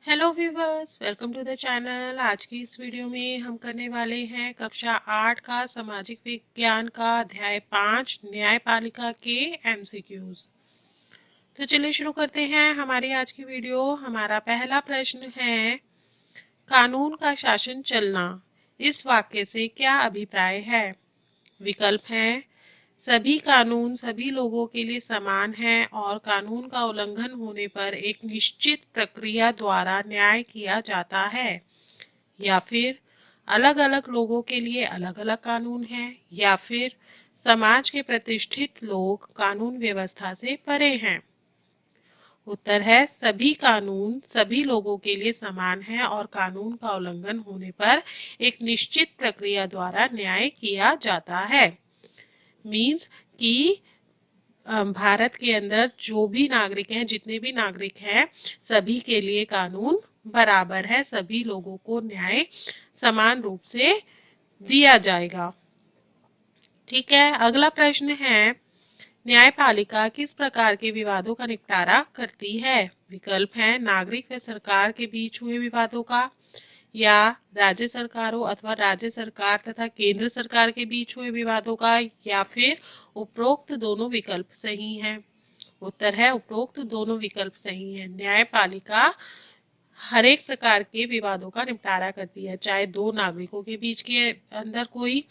Hello viewers, welcome to the channel. आज की इस वीडियो में हम करने वाले हैं कक्षा 8 का सामाजिक विज्ञान का अध्याय 5 न्यायपालिका के एमसीक्यूज। तो चलिए शुरू करते हैं हमारी आज की वीडियो। हमारा पहला प्रश्न है, कानून का शासन चलना, इस वाक्य से क्या अभिप्राय है? विकल्प हैं, सभी कानून सभी लोगों के लिए समान हैं और कानून का उल्लंघन होने पर एक निश्चित प्रक्रिया द्वारा न्याय किया जाता है। या फिर अलग अलग लोगों के लिए अलग अलग कानून हैं। या फिर समाज के प्रतिष्ठित लोग कानून व्यवस्था से परे हैं। उत्तर है, सभी कानून सभी लोगों के लिए समान है और कानून का उल्लंघन होने पर एक निश्चित प्रक्रिया द्वारा न्याय किया जाता है। मीन्स कि भारत के अंदर जो भी नागरिक हैं, जितने भी नागरिक हैं, सभी के लिए कानून बराबर है। सभी लोगों को न्याय समान रूप से दिया जाएगा। ठीक है, अगला प्रश्न है, न्यायपालिका किस प्रकार के विवादों का निपटारा करती है? विकल्प हैं, नागरिक व सरकार के बीच हुए विवादों का, या राज्य सरकारों अथवा राज्य सरकार तथा केंद्र सरकार के बीच हुए विवादों का, या फिर उपरोक्त दोनों विकल्प सही हैं। उत्तर है, उपरोक्त दोनों विकल्प सही हैं। न्यायपालिका हर एक प्रकार के विवादों का निपटारा करती है। चाहे दो नागरिकों के बीच के अंदर कोई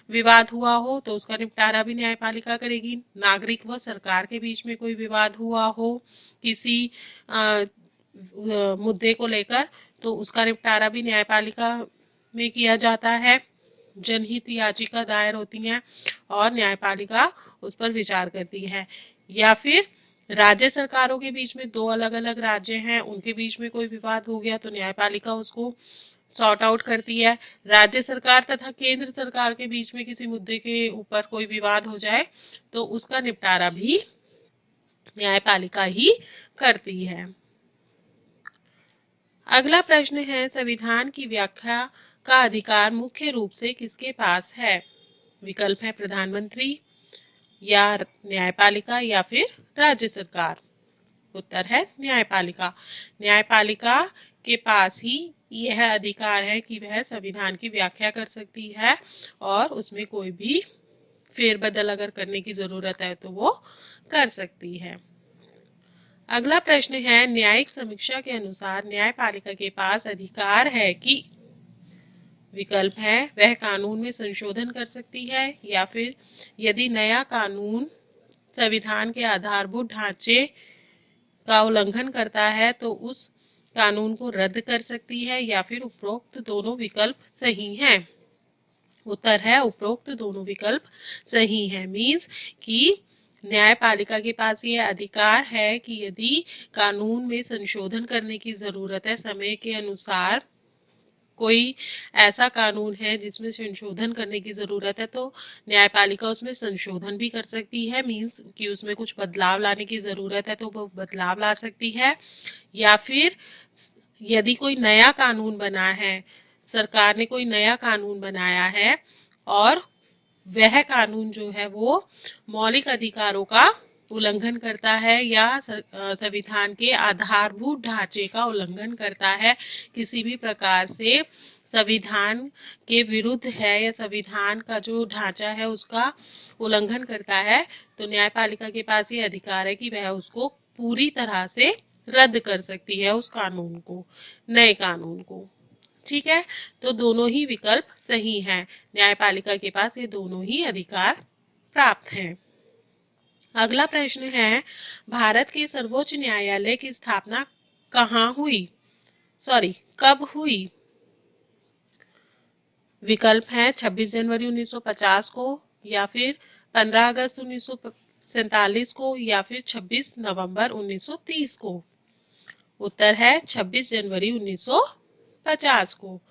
विवाद हुआ हो तो उसका निपटारा भी न्यायपालिका करेगी। नागरिक व सरकार के बीच में कोई विवाद हुआ हो किसी मुद्दे को लेकर, तो उसका निपटारा भी न्यायपालिका में किया जाता है। जनहित याचिका दायर होती हैं और न्यायपालिका उस पर विचार करती है। या फिर राज्य सरकारों के बीच में दो अलग अलग राज्य हैं, उनके बीच में कोई विवाद हो गया तो न्यायपालिका उसको सॉर्ट आउट करती है। राज्य सरकार तथा केंद्र सरकार के बीच में किसी मुद्दे के ऊपर कोई विवाद हो जाए तो उसका निपटारा भी न्यायपालिका ही करती है। अगला प्रश्न है, संविधान की व्याख्या का अधिकार मुख्य रूप से किसके पास है? विकल्प है, प्रधानमंत्री, या न्यायपालिका, या फिर राज्य सरकार। उत्तर है न्यायपालिका। न्यायपालिका के पास ही यह अधिकार है कि वह संविधान की व्याख्या कर सकती है और उसमें कोई भी फेरबदल अगर करने की जरूरत है तो वो कर सकती है। अगला प्रश्न है, न्यायिक समीक्षा के अनुसार न्यायपालिका के पास अधिकार है कि, विकल्प है, वह कानून में संशोधन कर सकती है, या फिर यदि नया कानून संविधान के आधारभूत ढांचे का उल्लंघन करता है तो उस कानून को रद्द कर सकती है, या फिर उपरोक्त दोनों विकल्प सही हैं। उत्तर है, उपरोक्त दोनों विकल्प सही हैं। मीन्स कि न्यायपालिका के पास ये अधिकार है कि यदि कानून में संशोधन करने की जरूरत है, समय के अनुसार कोई ऐसा कानून है जिसमें संशोधन करने की जरूरत है, तो न्यायपालिका उसमें संशोधन भी कर सकती है। मीन्स कि उसमें कुछ बदलाव लाने की जरूरत है तो वो बदलाव ला सकती है। या फिर यदि कोई नया कानून बना है, सरकार ने कोई नया कानून बनाया है और वह कानून जो है वो मौलिक अधिकारों का उल्लंघन करता है या संविधान के आधारभूत ढांचे का उल्लंघन करता है, किसी भी प्रकार से संविधान के विरुद्ध है या संविधान का जो ढांचा है उसका उल्लंघन करता है, तो न्यायपालिका के पास ये अधिकार है कि वह उसको पूरी तरह से रद्द कर सकती है, उस कानून को, नए कानून को। ठीक है, तो दोनों ही विकल्प सही हैं। न्यायपालिका के पास ये दोनों ही अधिकार प्राप्त हैं। अगला प्रश्न है, भारत के सर्वोच्च न्यायालय की स्थापना कब हुई? विकल्प हैं, 26 जनवरी 1950 को, या फिर 15 अगस्त 1947 को, या फिर 26 नवंबर 1930 को। उत्तर है 26 जनवरी 1950 को।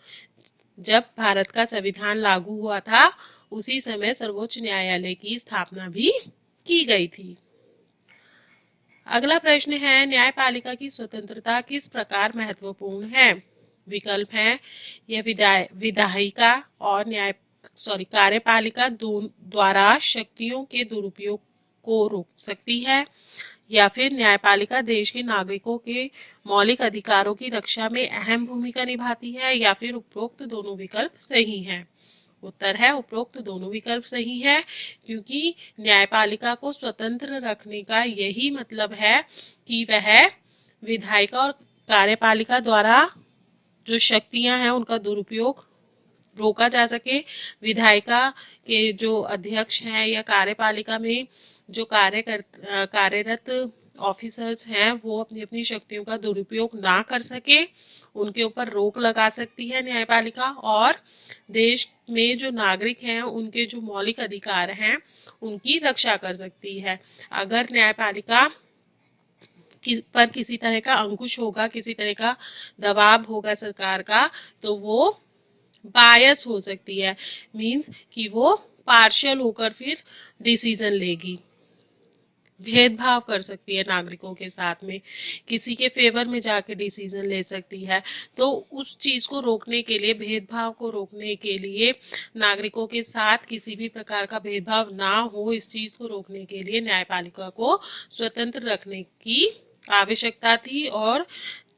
जब भारत का संविधान लागू हुआ था उसी समय सर्वोच्च न्यायालय की स्थापना भी की गई थी। अगला प्रश्न है, न्यायपालिका की स्वतंत्रता किस प्रकार महत्वपूर्ण है? विकल्प हैं, यह विधायिका और कार्यपालिका द्वारा शक्तियों के दुरुपयोग को रोक सकती है, या फिर न्यायपालिका देश के नागरिकों के मौलिक अधिकारों की रक्षा में अहम भूमिका निभाती है, या फिर उपरोक्त दोनों विकल्प सही हैं। उत्तर है उपरोक्त दोनों विकल्प सही है, क्योंकि न्यायपालिका को स्वतंत्र रखने का यही मतलब है कि वह विधायिका और कार्यपालिका द्वारा जो शक्तियां हैं उनका दुरुपयोग रोका जा सके। विधायिका के जो अध्यक्ष हैं या कार्यपालिका में जो कार्यरत ऑफिसर्स हैं वो अपनी अपनी शक्तियों का दुरुपयोग ना कर सके, उनके ऊपर रोक लगा सकती है न्यायपालिका। और देश में जो नागरिक हैं उनके जो मौलिक अधिकार हैं उनकी रक्षा कर सकती है। अगर न्यायपालिका पर किसी तरह का अंकुश होगा, किसी तरह का दबाव होगा सरकार का, तो वो बायस हो सकती है, मीन्स कि वो पार्शियल होकर फिर डिसीजन लेगी, भेदभाव कर सकती है नागरिकों के साथ में, किसी के फेवर में जाके डिसीजन ले सकती है। तो उस चीज को रोकने के लिए, भेदभाव को रोकने के लिए, नागरिकों के साथ किसी भी प्रकार का भेदभाव ना हो, इस चीज को रोकने के लिए न्यायपालिका को स्वतंत्र रखने की आवश्यकता थी। और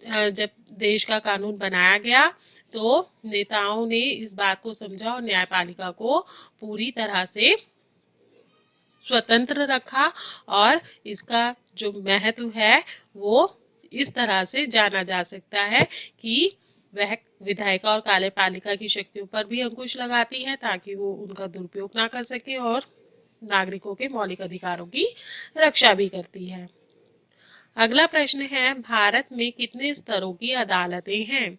जब देश का कानून बनाया गया तो नेताओं ने इस बात को समझा और न्यायपालिका को पूरी तरह से स्वतंत्र रखा। और इसका जो महत्व है वो इस तरह से जाना जा सकता है कि वह विधायिका और कार्यपालिका की शक्तियों पर भी अंकुश लगाती है ताकि वो उनका दुरुपयोग ना कर सके, और नागरिकों के मौलिक अधिकारों की रक्षा भी करती है। अगला प्रश्न है, भारत में कितने स्तरों की अदालतें हैं?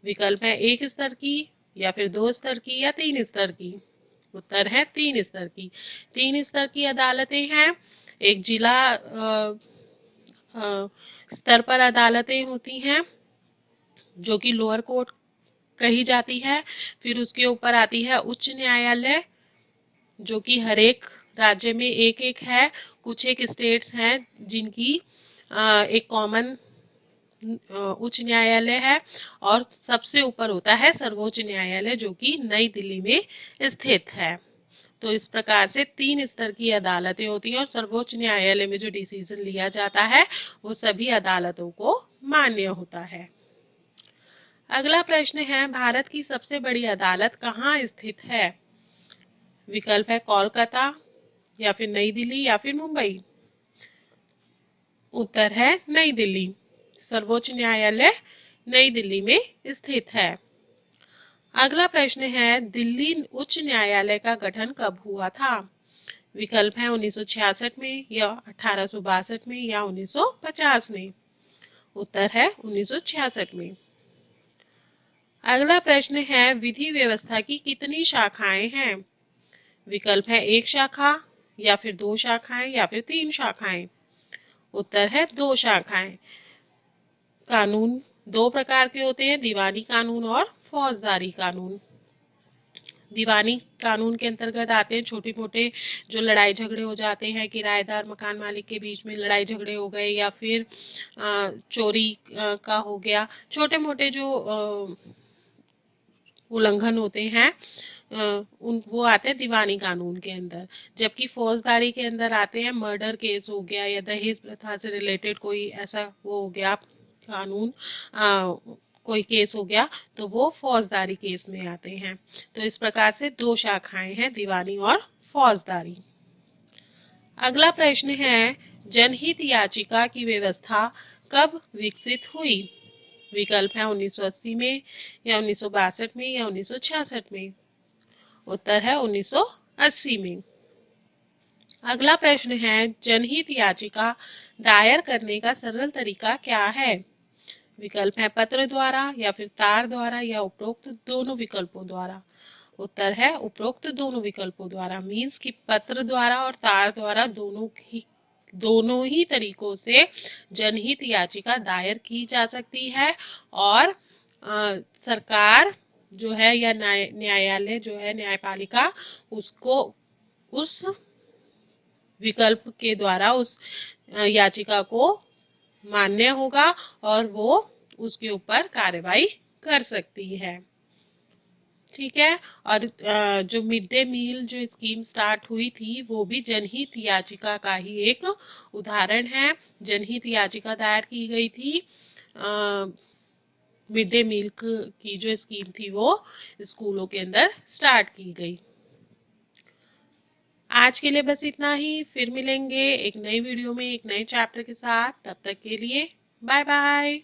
विकल्प है 1 स्तर की, या फिर 2 स्तर की, या 3 स्तर की। उत्तर है 3 स्तर की। 3 स्तर की अदालतें हैं। एक जिला स्तर पर अदालतें होती हैं जो कि लोअर कोर्ट कही जाती है। फिर उसके ऊपर आती है उच्च न्यायालय, जो कि हर एक राज्य में एक एक है। कुछ एक स्टेट्स हैं जिनकी एक कॉमन उच्च न्यायालय है। और सबसे ऊपर होता है सर्वोच्च न्यायालय, जो कि नई दिल्ली में स्थित है। तो इस प्रकार से 3 स्तर की अदालतें होती हैं, और सर्वोच्च न्यायालय में जो डिसीजन लिया जाता है वो सभी अदालतों को मान्य होता है। अगला प्रश्न है, भारत की सबसे बड़ी अदालत कहाँ स्थित है? विकल्प है कोलकाता, या फिर नई दिल्ली, या फिर मुंबई। उत्तर है नई दिल्ली। सर्वोच्च न्यायालय नई दिल्ली में स्थित है। अगला प्रश्न है, दिल्ली उच्च न्यायालय का गठन कब हुआ था? विकल्प है 1966 में, या 1862 में, या 1950 में। उत्तर है 1966 में। अगला प्रश्न है, विधि व्यवस्था की कितनी शाखाएं हैं? विकल्प है 1 शाखा, या फिर 2 शाखाएं, या फिर 3 शाखाएं। उत्तर है 2 शाखाएं। कानून 2 प्रकार के होते हैं, दीवानी कानून और फौजदारी कानून। दीवानी कानून के अंतर्गत आते हैं छोटे मोटे जो लड़ाई झगड़े हो जाते हैं, किराएदार मकान मालिक के बीच में लड़ाई झगड़े हो गए, या फिर चोरी का हो गया, छोटे मोटे जो उल्लंघन होते हैं वो आते हैं दीवानी कानून के अंदर। जबकि फौजदारी के अंदर आते हैं मर्डर केस हो गया, या दहेज प्रथा से रिलेटेड कोई ऐसा वो हो गया कानून, कोई केस हो गया, तो वो फौजदारी केस में आते हैं। तो इस प्रकार से 2 शाखाएं हैं, दीवानी और फौजदारी। अगला प्रश्न है, जनहित याचिका की व्यवस्था कब विकसित हुई? विकल्प है 1980 में, या 1962 में, या 1966 में। उत्तर है 1980 में। अगला प्रश्न है, जनहित याचिका दायर करने का सरल तरीका क्या है? विकल्प है पत्र द्वारा, या फिर तार द्वारा, या उपरोक्त दोनों विकल्पों द्वारा। उत्तर है उपरोक्त दोनों विकल्पों द्वारा, मीन्स कि पत्र द्वारा और तार द्वारा दोनों ही तरीकों से जनहित याचिका दायर की जा सकती है। और सरकार जो है या न्यायालय जो है, न्यायपालिका, उसको उस विकल्प के द्वारा उस याचिका को मान्य होगा और वो उसके ऊपर कार्रवाई कर सकती है। ठीक है। और जो मिड डे मील जो स्कीम स्टार्ट हुई थी वो भी जनहित याचिका का ही एक उदाहरण है। जनहित याचिका दायर की गई थी। मिड डे मील की जो स्कीम थी वो स्कूलों के अंदर स्टार्ट की गई। आज के लिए बस इतना ही। फिर मिलेंगे एक नई वीडियो में एक नए चैप्टर के साथ। तब तक के लिए बाय बाय।